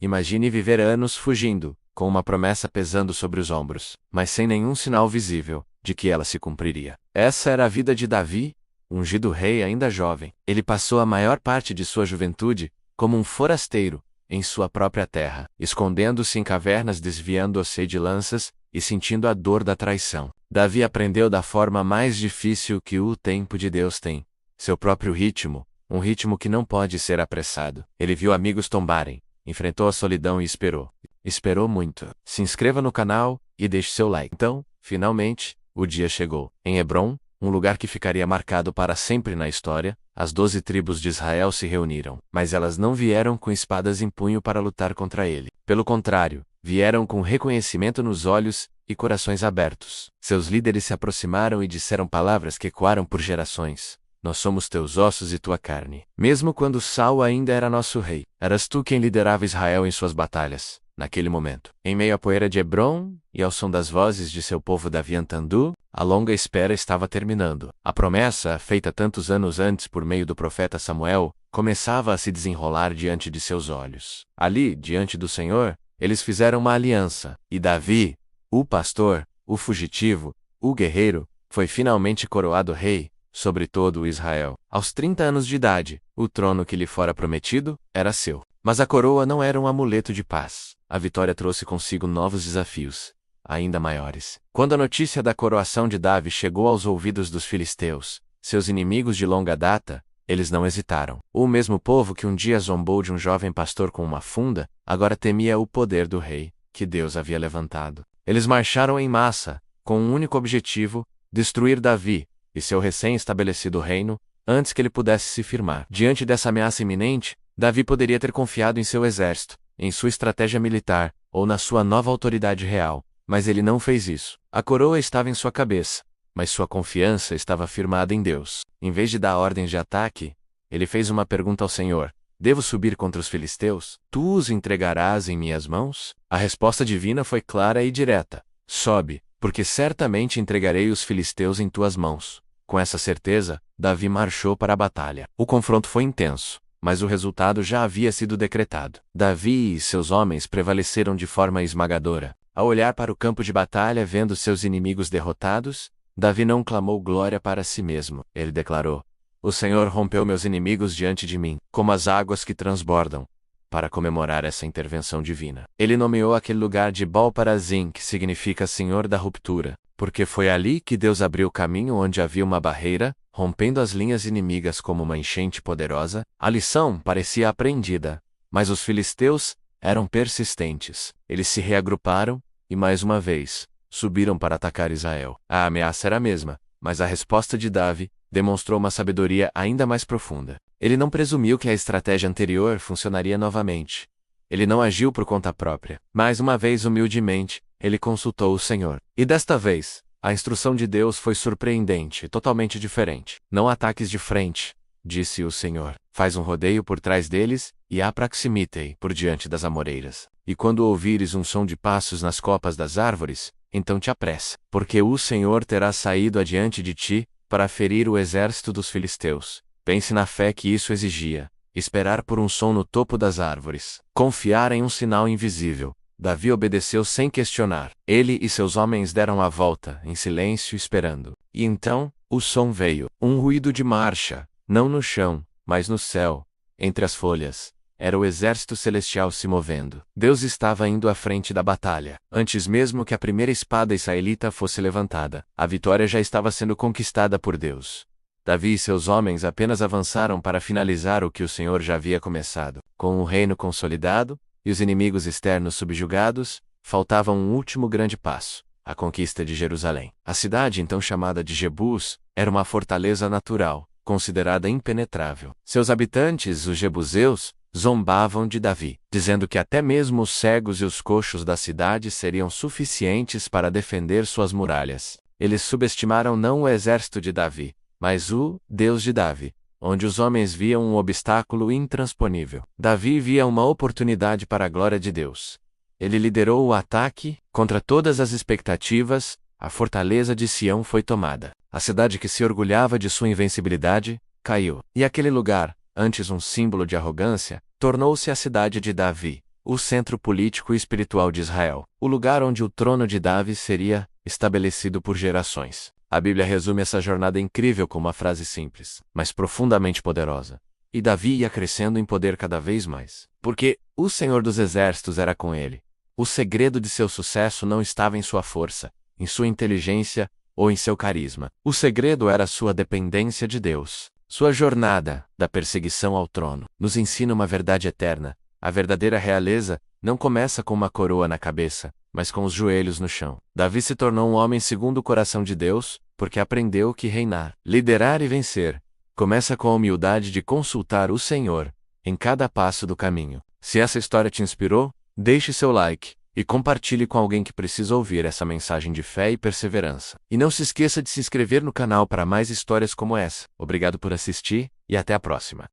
Imagine viver anos fugindo, com uma promessa pesando sobre os ombros, mas sem nenhum sinal visível de que ela se cumpriria. Essa era a vida de Davi, ungido rei ainda jovem. Ele passou a maior parte de sua juventude como um forasteiro em sua própria terra, escondendo-se em cavernas, desviando-se de lanças e sentindo a dor da traição. Davi aprendeu da forma mais difícil que o tempo de Deus tem, seu próprio ritmo, um ritmo que não pode ser apressado. Ele viu amigos tombarem, enfrentou a solidão e esperou. Esperou muito. Se inscreva no canal e deixe seu like. Então, finalmente, o dia chegou. Em Hebrom, um lugar que ficaria marcado para sempre na história, as 12 tribos de Israel se reuniram. Mas elas não vieram com espadas em punho para lutar contra ele. Pelo contrário, vieram com reconhecimento nos olhos e corações abertos. Seus líderes se aproximaram e disseram palavras que ecoaram por gerações. Nós somos teus ossos e tua carne. Mesmo quando Saul ainda era nosso rei, eras tu quem liderava Israel em suas batalhas. Naquele momento, em meio à poeira de Hebrom e ao som das vozes de seu povo Davi cantando, a longa espera estava terminando. A promessa, feita tantos anos antes por meio do profeta Samuel, começava a se desenrolar diante de seus olhos. Ali, diante do Senhor, eles fizeram uma aliança, e Davi, o pastor, o fugitivo, o guerreiro, foi finalmente coroado rei sobre todo o Israel. Aos 30 anos de idade, o trono que lhe fora prometido era seu. Mas a coroa não era um amuleto de paz. A vitória trouxe consigo novos desafios, ainda maiores. Quando a notícia da coroação de Davi chegou aos ouvidos dos filisteus, seus inimigos de longa data, eles não hesitaram. O mesmo povo que um dia zombou de um jovem pastor com uma funda, agora temia o poder do rei, que Deus havia levantado. Eles marcharam em massa, com um único objetivo: destruir Davi e seu recém-estabelecido reino, antes que ele pudesse se firmar. Diante dessa ameaça iminente, Davi poderia ter confiado em seu exército, em sua estratégia militar, ou na sua nova autoridade real, mas ele não fez isso. A coroa estava em sua cabeça, mas sua confiança estava firmada em Deus. Em vez de dar ordens de ataque, ele fez uma pergunta ao Senhor: devo subir contra os filisteus? Tu os entregarás em minhas mãos? A resposta divina foi clara e direta: sobe, porque certamente entregarei os filisteus em tuas mãos. Com essa certeza, Davi marchou para a batalha. O confronto foi intenso, mas o resultado já havia sido decretado. Davi e seus homens prevaleceram de forma esmagadora. Ao olhar para o campo de batalha vendo seus inimigos derrotados, Davi não clamou glória para si mesmo. Ele declarou: o Senhor rompeu meus inimigos diante de mim, como as águas que transbordam. Para comemorar essa intervenção divina, ele nomeou aquele lugar de Baal-Perazim, que significa Senhor da Ruptura, porque foi ali que Deus abriu o caminho onde havia uma barreira, rompendo as linhas inimigas como uma enchente poderosa. A lição parecia aprendida, mas os filisteus eram persistentes. Eles se reagruparam e, mais uma vez, subiram para atacar Israel. A ameaça era a mesma, mas a resposta de Davi demonstrou uma sabedoria ainda mais profunda. Ele não presumiu que a estratégia anterior funcionaria novamente. Ele não agiu por conta própria. Mais uma vez, humildemente, ele consultou o Senhor. E desta vez, a instrução de Deus foi surpreendente e totalmente diferente. Não ataques de frente, disse o Senhor. Faz um rodeio por trás deles e aproximite por diante das amoreiras. E quando ouvires um som de passos nas copas das árvores, então te apressa, porque o Senhor terá saído adiante de ti para ferir o exército dos filisteus. Pense na fé que isso exigia: esperar por um som no topo das árvores, confiar em um sinal invisível. Davi obedeceu sem questionar. Ele e seus homens deram a volta, em silêncio, esperando. E então, o som veio. Um ruído de marcha, não no chão, mas no céu, entre as folhas. Era o exército celestial se movendo. Deus estava indo à frente da batalha. Antes mesmo que a primeira espada israelita fosse levantada, a vitória já estava sendo conquistada por Deus. Davi e seus homens apenas avançaram para finalizar o que o Senhor já havia começado. Com o reino consolidado e os inimigos externos subjugados, faltava um último grande passo: a conquista de Jerusalém. A cidade, então chamada de Jebus, era uma fortaleza natural, considerada impenetrável. Seus habitantes, os jebuseus, zombavam de Davi, dizendo que até mesmo os cegos e os coxos da cidade seriam suficientes para defender suas muralhas. Eles subestimaram não o exército de Davi, mas o Deus de Davi, onde os homens viam um obstáculo intransponível. Davi via uma oportunidade para a glória de Deus. Ele liderou o ataque. Contra todas as expectativas, a fortaleza de Sião foi tomada. A cidade que se orgulhava de sua invencibilidade caiu. E aquele lugar, antes um símbolo de arrogância, tornou-se a cidade de Davi, o centro político e espiritual de Israel, o lugar onde o trono de Davi seria estabelecido por gerações. A Bíblia resume essa jornada incrível com uma frase simples, mas profundamente poderosa. E Davi ia crescendo em poder cada vez mais, porque o Senhor dos Exércitos era com ele. O segredo de seu sucesso não estava em sua força, em sua inteligência ou em seu carisma. O segredo era sua dependência de Deus. Sua jornada, da perseguição ao trono, nos ensina uma verdade eterna. A verdadeira realeza não começa com uma coroa na cabeça, mas com os joelhos no chão. Davi se tornou um homem segundo o coração de Deus, porque aprendeu que reinar, liderar e vencer começa com a humildade de consultar o Senhor em cada passo do caminho. Se essa história te inspirou, deixe seu like e compartilhe com alguém que precisa ouvir essa mensagem de fé e perseverança. E não se esqueça de se inscrever no canal para mais histórias como essa. Obrigado por assistir e até a próxima.